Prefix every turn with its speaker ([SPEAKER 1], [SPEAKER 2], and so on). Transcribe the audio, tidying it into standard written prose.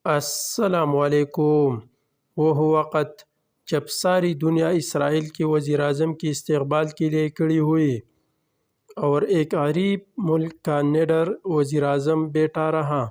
[SPEAKER 1] अस्सलामुअलैकुम। वो वक़्त जब सारी दुनिया इसराइल के वज़ीर-ए-आज़म की इस्तक़बाल के लिए खड़ी हुई और एक गरीब मुल्क का निडर वज़ीर-ए-आज़म बैठा रहा।